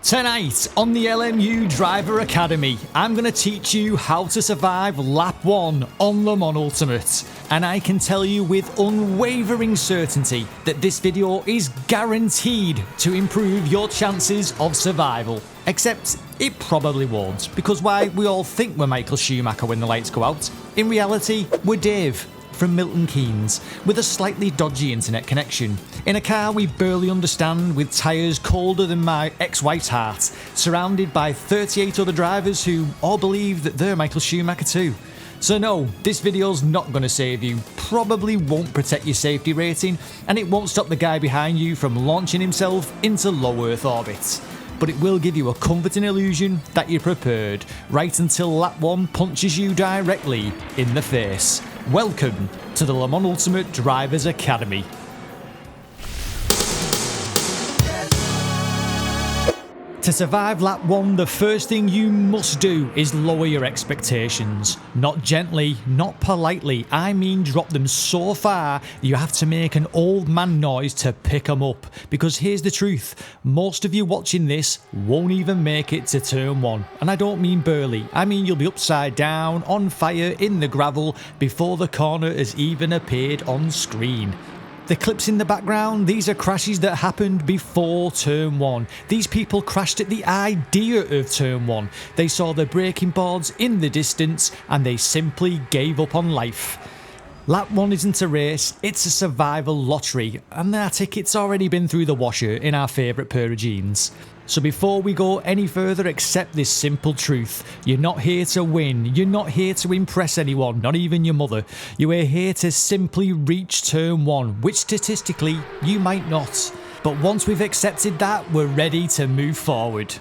Tonight on the LMU Driver Academy, I'm going to teach you how to survive lap 1 on Le Mans Ultimate. And I can tell you with unwavering certainty that this video is guaranteed to improve your chances of survival. Except it probably won't, because why, we all think we're Michael Schumacher when the lights go out. In reality, we're Dave from Milton Keynes, with a slightly dodgy internet connection, in a car we barely understand, with tyres colder than my ex-wife's heart, surrounded by 38 other drivers who all believe that they're Michael Schumacher too. So no, this video's not going to save you, probably won't protect your safety rating, and it won't stop the guy behind you from launching himself into low Earth orbit. But it will give you a comforting illusion that you're prepared, right until lap 1 punches you directly in the face. Welcome to the Le Mans Ultimate Drivers Academy. To survive lap 1, the first thing you must do is lower your expectations. Not gently, not politely, I mean drop them so far you have to make an old man noise to pick them up. Because here's the truth, most of you watching this won't even make it to turn 1. And I don't mean barely, I mean you'll be upside down, on fire, in the gravel, before the corner has even appeared on screen. The clips in the background, these are crashes that happened before turn 1. These people crashed at the idea of turn 1. They saw the braking boards in the distance and they simply gave up on life. Lap 1 isn't a race, it's a survival lottery, and our ticket's already been through the washer in our favourite pair of jeans. So before we go any further, accept this simple truth. You're not here to win, you're not here to impress anyone, not even your mother. You are here to simply reach turn 1, which statistically you might not. But once we've accepted that, we're ready to move forward.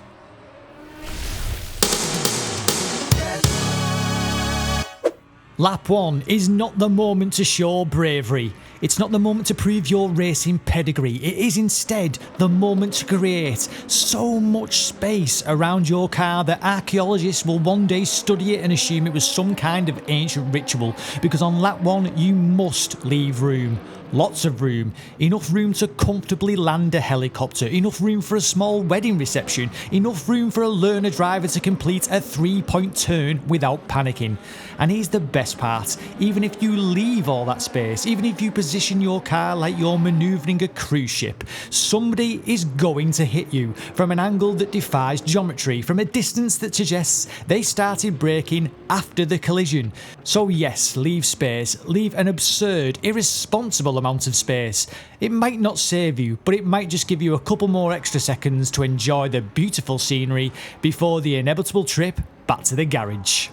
Lap 1 is not the moment to show bravery. It's not the moment to prove your racing pedigree. It is instead the moment to create so much space around your car that archaeologists will one day study it and assume it was some kind of ancient ritual. Because on lap 1 you must leave room. Lots of room. Enough room to comfortably land a helicopter. Enough room for a small wedding reception. Enough room for a learner driver to complete a 3-point turn without panicking. And here's the best part. Even if you leave all that space, even if you position your car like you're manoeuvring a cruise ship, somebody is going to hit you from an angle that defies geometry, from a distance that suggests they started braking after the collision. So yes, leave space. Leave an absurd, irresponsible amount of space. It might not save you, but it might just give you a couple more extra seconds to enjoy the beautiful scenery before the inevitable trip back to the garage.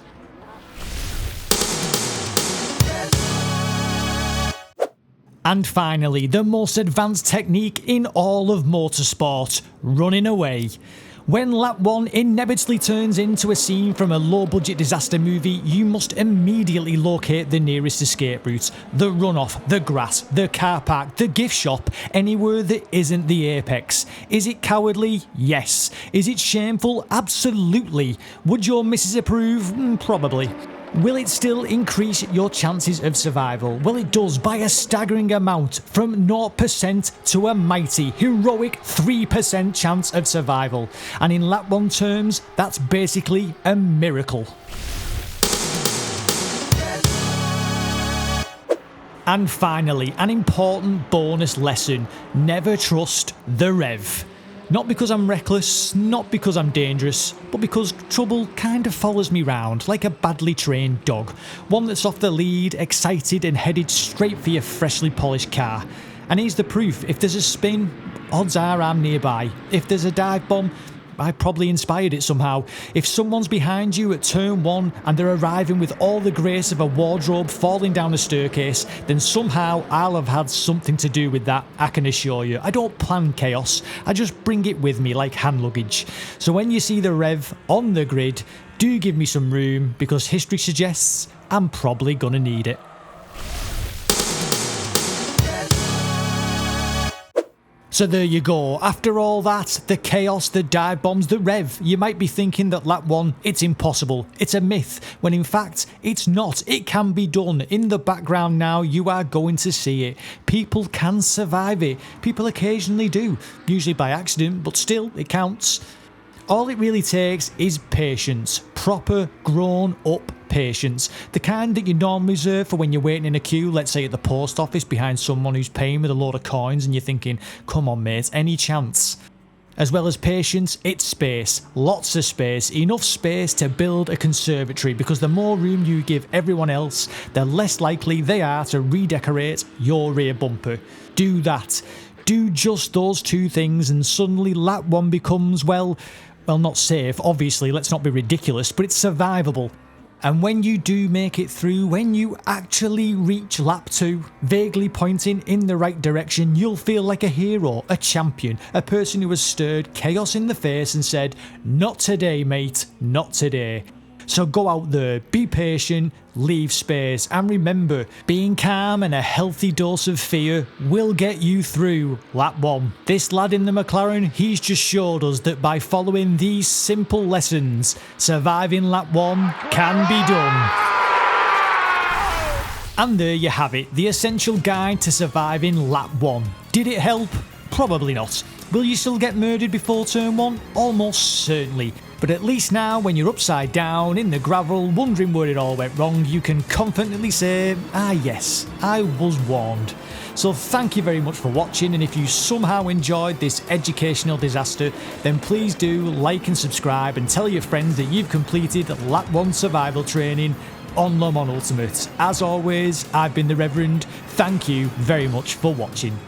And finally, the most advanced technique in all of motorsport, running away. When lap 1 inevitably turns into a scene from a low-budget disaster movie, you must immediately locate the nearest escape route, the runoff, the grass, the car park, the gift shop, anywhere that isn't the apex. Is it cowardly? Yes. Is it shameful? Absolutely. Would your missus approve? Probably. Will it still increase your chances of survival? Well, it does by a staggering amount, from 0% to a mighty, heroic 3% chance of survival. And in lap 1 terms, that's basically a miracle. And finally, an important bonus lesson: never trust the rev. Not because I'm reckless, not because I'm dangerous, but because trouble kind of follows me round like a badly trained dog. One that's off the lead, excited and headed straight for your freshly polished car. And here's the proof: if there's a spin, odds are I'm nearby. If there's a dive bomb, I probably inspired it somehow. If someone's behind you at turn 1 and they're arriving with all the grace of a wardrobe falling down a staircase, then somehow I'll have had something to do with that, I can assure you. I don't plan chaos, I just bring it with me like hand luggage. So when you see the rev on the grid, do give me some room, because history suggests I'm probably gonna need it. So there you go. After all that, the chaos, the dive bombs, the rev, you might be thinking that lap 1, it's impossible, it's a myth, when in fact, it's not. It can be done. In the background now, you are going to see it. People can survive it. People occasionally do, usually by accident, but still, it counts. All it really takes is patience, proper grown up patience, the kind that you normally reserve for when you're waiting in a queue, let's say at the post office behind someone who's paying with a load of coins and you're thinking, come on mate, any chance? As well as patience, it's space, lots of space, enough space to build a conservatory, because the more room you give everyone else, the less likely they are to redecorate your rear bumper. Do that. Do just those two things and suddenly lap 1 becomes, well, not safe, obviously, let's not be ridiculous, but it's survivable. And when you do make it through, when you actually reach lap 2, vaguely pointing in the right direction, you'll feel like a hero, a champion, a person who has stirred chaos in the face and said, not today mate, not today. So go out there, be patient, leave space, and remember, being calm and a healthy dose of fear will get you through lap 1. This lad in the McLaren, he's just showed us that by following these simple lessons, surviving lap 1 can be done. And there you have it, the essential guide to surviving lap 1. Did it help? Probably not. Will you still get murdered before turn 1? Almost certainly. But at least now, when you're upside down in the gravel, wondering where it all went wrong, you can confidently say, ah yes, I was warned. So thank you very much for watching, and if you somehow enjoyed this educational disaster, then please do like and subscribe and tell your friends that you've completed lap 1 survival training on Le Mans Ultimate. As always, I've been the Reverend. Thank you very much for watching.